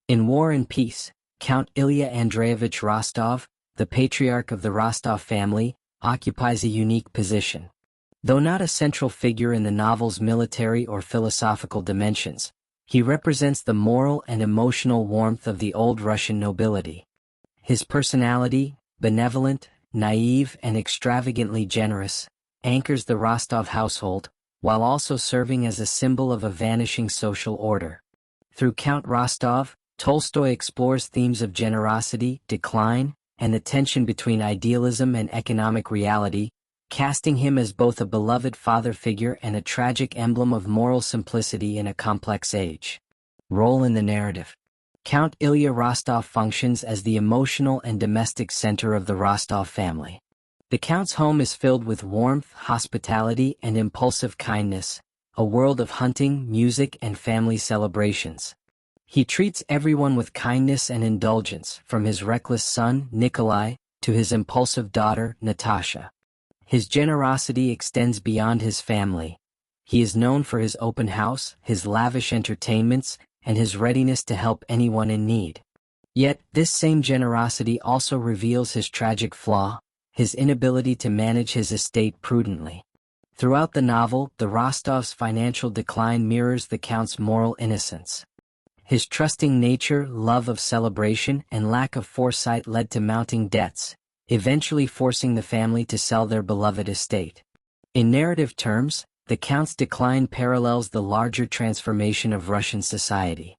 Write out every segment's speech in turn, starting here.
In War and Peace, Count Ilya Andreevich Rostov, the patriarch of the Rostov family, occupies a unique position. Though not a central figure in the novel's military or philosophical dimensions, he represents the moral and emotional warmth of the old Russian nobility. His personality, benevolent, naive, and extravagantly generous, anchors the Rostov household, while also serving as a symbol of a vanishing social order. Through Count Rostov, Tolstoy explores themes of generosity, decline, and the tension between idealism and economic reality, casting him as both a beloved father figure and a tragic emblem of moral simplicity in a complex age. Role in the narrative. Count Ilya Rostov functions as the emotional and domestic center of the Rostov family. The Count's home is filled with warmth, hospitality, and impulsive kindness, a world of hunting, music, and family celebrations. He treats everyone with kindness and indulgence, from his reckless son, Nikolai, to his impulsive daughter, Natasha. His generosity extends beyond his family. He is known for his open house, his lavish entertainments, and his readiness to help anyone in need. Yet, this same generosity also reveals his tragic flaw, his inability to manage his estate prudently. Throughout the novel, the Rostovs' financial decline mirrors the Count's moral innocence. His trusting nature, love of celebration, and lack of foresight led to mounting debts, eventually forcing the family to sell their beloved estate. In narrative terms, the Count's decline parallels the larger transformation of Russian society.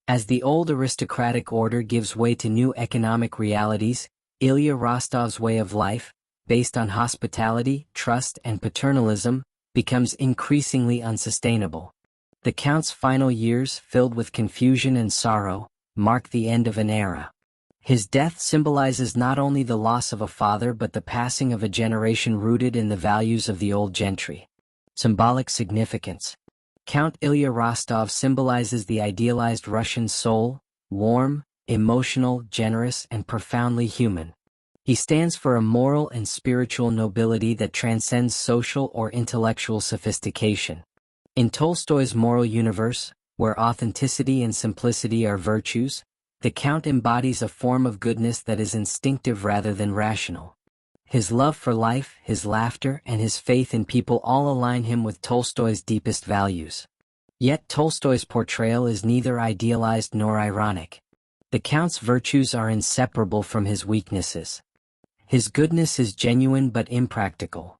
As the old aristocratic order gives way to new economic realities, Ilya Rostov's way of life, based on hospitality, trust, and paternalism, becomes increasingly unsustainable. The Count's final years, filled with confusion and sorrow, mark the end of an era. His death symbolizes not only the loss of a father but the passing of a generation rooted in the values of the old gentry. Symbolic significance. Count Ilya Rostov symbolizes the idealized Russian soul, warm, emotional, generous, and profoundly human. He stands for a moral and spiritual nobility that transcends social or intellectual sophistication. In Tolstoy's moral universe, where authenticity and simplicity are virtues, the Count embodies a form of goodness that is instinctive rather than rational. His love for life, his laughter, and his faith in people all align him with Tolstoy's deepest values. Yet Tolstoy's portrayal is neither idealized nor ironic. The Count's virtues are inseparable from his weaknesses. His goodness is genuine but impractical.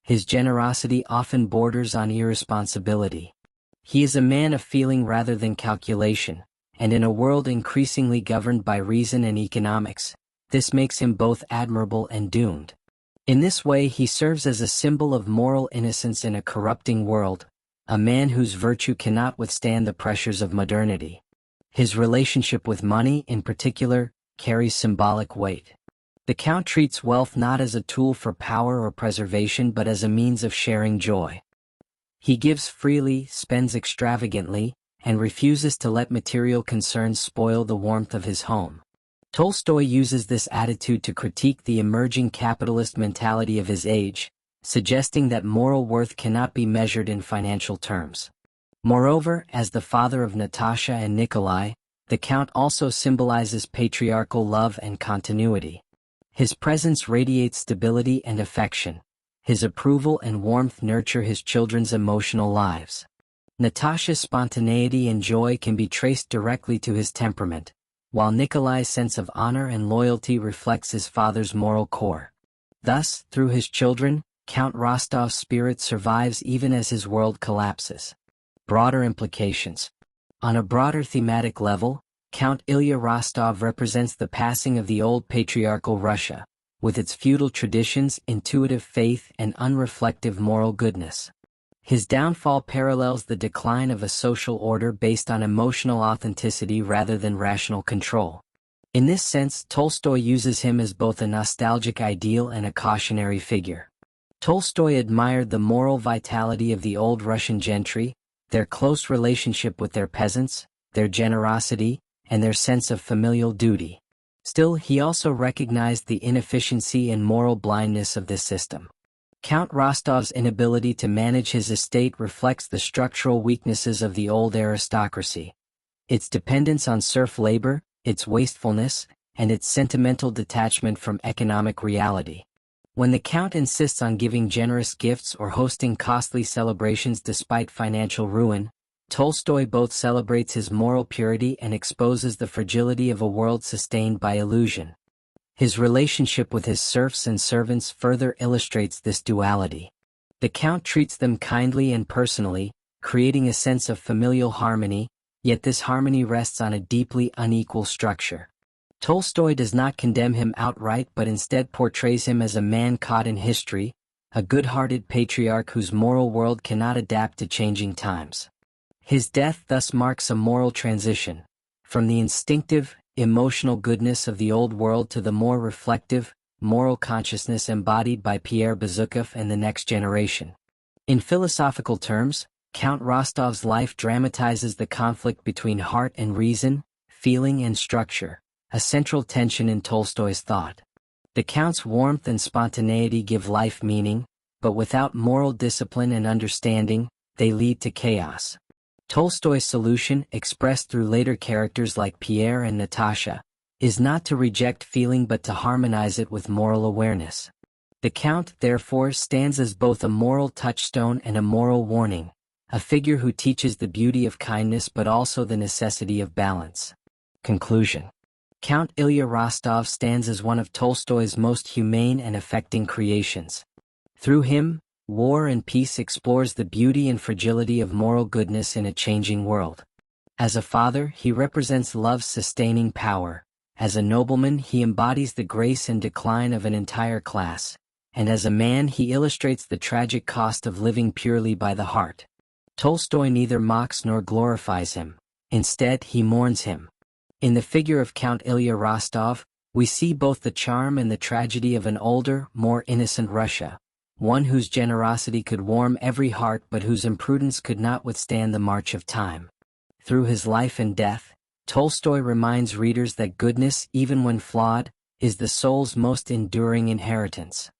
His generosity often borders on irresponsibility. He is a man of feeling rather than calculation, and in a world increasingly governed by reason and economics, this makes him both admirable and doomed. In this way, he serves as a symbol of moral innocence in a corrupting world, a man whose virtue cannot withstand the pressures of modernity. His relationship with money, in particular, carries symbolic weight. The Count treats wealth not as a tool for power or preservation but as a means of sharing joy. He gives freely, spends extravagantly, and refuses to let material concerns spoil the warmth of his home. Tolstoy uses this attitude to critique the emerging capitalist mentality of his age, suggesting that moral worth cannot be measured in financial terms. Moreover, as the father of Natasha and Nikolai, the Count also symbolizes patriarchal love and continuity. His presence radiates stability and affection. His approval and warmth nurture his children's emotional lives. Natasha's spontaneity and joy can be traced directly to his temperament, while Nikolai's sense of honor and loyalty reflects his father's moral core. Thus, through his children, Count Rostov's spirit survives even as his world collapses. Broader implications. On a broader thematic level, Count Ilya Rostov represents the passing of the old patriarchal Russia, with its feudal traditions, intuitive faith, and unreflective moral goodness. His downfall parallels the decline of a social order based on emotional authenticity rather than rational control. In this sense, Tolstoy uses him as both a nostalgic ideal and a cautionary figure. Tolstoy admired the moral vitality of the old Russian gentry, their close relationship with their peasants, their generosity, and their sense of familial duty. Still, he also recognized the inefficiency and moral blindness of this system. Count Rostov's inability to manage his estate reflects the structural weaknesses of the old aristocracy. its dependence on serf labor, its wastefulness, and its sentimental detachment from economic reality. When the Count insists on giving generous gifts or hosting costly celebrations despite financial ruin, Tolstoy both celebrates his moral purity and exposes the fragility of a world sustained by illusion. His relationship with his serfs and servants further illustrates this duality. The Count treats them kindly and personally, creating a sense of familial harmony, yet this harmony rests on a deeply unequal structure. Tolstoy does not condemn him outright but instead portrays him as a man caught in history, a good-hearted patriarch whose moral world cannot adapt to changing times. His death thus marks a moral transition, from the instinctive, emotional goodness of the old world to the more reflective, moral consciousness embodied by Pierre Bezukhov and the next generation. In philosophical terms, Count Rostov's life dramatizes the conflict between heart and reason, feeling and structure, a central tension in Tolstoy's thought. The Count's warmth and spontaneity give life meaning, but without moral discipline and understanding, they lead to chaos. Tolstoy's solution, expressed through later characters like Pierre and Natasha, is not to reject feeling but to harmonize it with moral awareness. The Count, therefore, stands as both a moral touchstone and a moral warning, a figure who teaches the beauty of kindness but also the necessity of balance. Conclusion. Count Ilya Rostov stands as one of Tolstoy's most humane and affecting creations. Through him, War and Peace explores the beauty and fragility of moral goodness in a changing world. As a father, he represents love's sustaining power. As a nobleman, he embodies the grace and decline of an entire class. And as a man, he illustrates the tragic cost of living purely by the heart. Tolstoy neither mocks nor glorifies him. Instead, he mourns him. In the figure of Count Ilya Rostov, we see both the charm and the tragedy of an older, more innocent Russia, one whose generosity could warm every heart but whose imprudence could not withstand the march of time. Through his life and death, Tolstoy reminds readers that goodness, even when flawed, is the soul's most enduring inheritance.